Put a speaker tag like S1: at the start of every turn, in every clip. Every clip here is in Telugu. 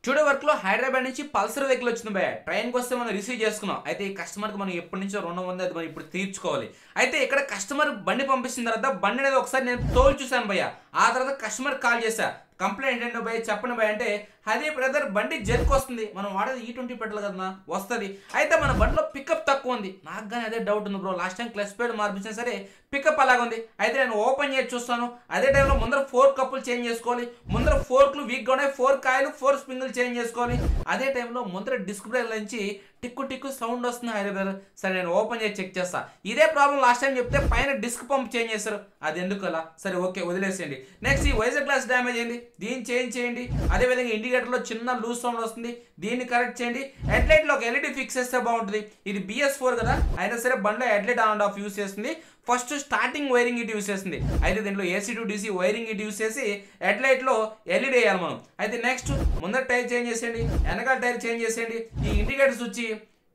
S1: టుడే వర్క్ లో హైదరాబాద్ నుంచి పల్సర్ వెహికల్ వచ్చింది భయ. ట్రైన్కి వస్తే మనం రిసీవ్ చేసుకున్నాం. అయితే ఈ కస్టమర్కి మనం ఎప్పటి నుంచో రుణం ఉంది, అది మనం ఇప్పుడు తీర్చుకోవాలి. అయితే ఇక్కడ కస్టమర్ బండి పంపించిన తర్వాత బండి అనేది ఒకసారి నేను తోలు చూశాను భయ్య. ఆ తర్వాత కస్టమర్ కాల్ చేశా, కంప్లైంట్ ఏంటో భయ చెప్పండి భయ అంటే, అదే బ్రదర్ బండి జర్క్ వస్తుంది, మనం వాడేది E20 పెట్రోల్ కదా వస్తుంది, అయితే మన బండిలో పికప్ తక్కువ ఉంది. నాకు కానీ అదే డౌట్ ఉంది bro. Last time clutch plate మార్పించినా సరే పికప్ అలాగ ఉంది. అయితే నేను ఓపెన్ చేసి చూస్తాను. అదే టైంలో ముందర 4 కప్పులు చేంజ్ చేసుకోవాలి, ముందర ఫోర్క్లు వీక్గా ఉన్నాయి, 4 కాయలు 4 స్ప్రింగులు చేంజ్ చేసుకోవాలి. అదే టైంలో ముందర డిస్క్ బ్రేక్ నుంచి టిక్కు టిక్కు సౌండ్ వస్తుంది హైదరాబాద్. సరే నేను ఓపెన్ చేసి చెక్ చేస్తా. ఇదే ప్రాబ్లం లాస్ట్ టైం చెప్తే పైన డిస్క్ పంప్ చేంజ్ చేస్తారు, అది ఎందుకు అలా? సరే ఓకే వదిలేసేయండి. నెక్స్ట్ ఈ వైజర్ గ్లాస్ డ్యామేజ్ అయింది, దీన్ని చేంజ్ చేయండి. అదేవిధంగా ఇండికేటర్లో చిన్న లూజ్ సౌండ్ వస్తుంది, దీన్ని కరెక్ట్ చేయండి. హెడ్లైట్లో ఒక ఎల్ఈడి ఫిక్స్ చేస్తే బాగుంటుంది. ఇది BS4 కదా, అయినా సరే బండిలో headlight on and of use చేస్తుంది. ఫస్ట్ స్టార్టింగ్ వైరింగ్ ఇటు యూస్ చేస్తుంది. అయితే దీంట్లో AC to DC వైరింగ్ ఇటు యూస్ చేసి హెడ్లైట్లో ఎల్ఈడి వేయాలి మనం. అయితే నెక్స్ట్ ముందర టైర్ చేంజ్ చేసేయండి, వెనకాల టైర్ చేంజ్ చేసేయండి. ఈ ఇండికేటర్స్ వచ్చి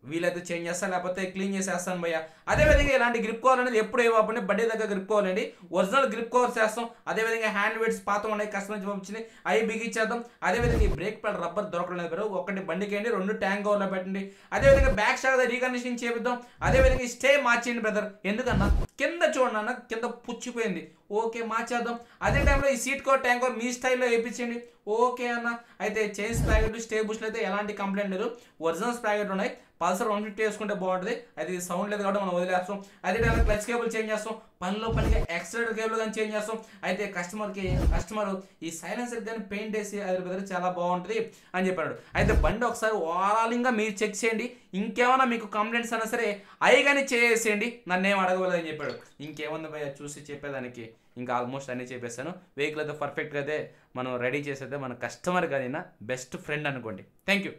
S1: వీలైతే చేంజ్ చేస్తాను, లేకపోతే క్లీన్ చేసేస్తాను భయ్య. అదేవిధంగా ఇలాంటి గ్రిప్ కవర్ అనేది ఎప్పుడు ఇవ్వకుండా బండి దగ్గర గ్రిప్ కవర్ అండి, ఒరిజినల్ గ్రిప్ కవర్స్ చేస్తాం. అదేవిధంగా హ్యాండ్ వెయిట్స్ పాత ఉన్నాయి, కస్టమర్ నుంచి పంపించింది, అవి బిగించేద్దాం. అదేవిధంగా ఈ బ్రేక్ ప్యాడ్ రబ్బర్ దొరకలేదు పేరు, ఒకటి బండికి అండి, 2 ట్యాంక్ కవర్లో పెట్టండి. అదేవిధంగా బ్యాక్ స్టాక్ రీకండిషనింగ్ చేపిద్దాం. అదేవిధంగా ఈ స్టే మార్చేయండి బ్రదర్, ఎందుకన్నా కింద చూడండి అన్న, కింద పుచ్చిపోయింది. ఓకే మార్చేద్దాం. అదే టైంలో ఈ సీట్ కవర్ ట్యాంక్ కవర్ మీ స్టైల్లో వేయించండి. ఓకే అన్న. అయితే చైన్ స్ప్రాకెట్ స్టే బుష్లు అయితే ఎలాంటి కంప్లైంట్ లేదు, ఒరిజినల్ స్ప్రాకెట్ ఉన్నాయి. పల్సర్ 150 వేసుకుంటే బాగుంటుంది, అది సౌండ్ లేదు కాబట్టి మనం వదిలేస్తాం. అదే టైంలో క్లచ్ కేబుల్ చేంజ్ చేస్తాం, పనిలో పనిగా ఎక్స్ట్రా కేబుల్ కానీ చేంజ్ చేస్తాం. అయితే కస్టమర్ ఈ సైలెన్సర్ కానీ పెయింట్ వేసి అది బదులు చాలా బాగుంటుంది అని చెప్పాడు. అయితే బండి ఒకసారి ఓవరాలింగ్గా మీరు చెక్ చేయండి, ఇంకేమైనా మీకు కంప్లైంట్స్ అయినా సరే అవి కానీ చేసేయండి, నన్ను ఏం అడగలేదని చెప్పాడు. ఇంకేముంది భయ చూసి చెప్పేదానికి, ఇంకా ఆల్మోస్ట్ అన్నీ చెప్పేస్తాను. వెహికల్ అయితే పర్ఫెక్ట్గా అయితే మనం రెడీ చేసేదే మన కస్టమర్ కానీ బెస్ట్ ఫ్రెండ్ అనుకోండి. Thank you.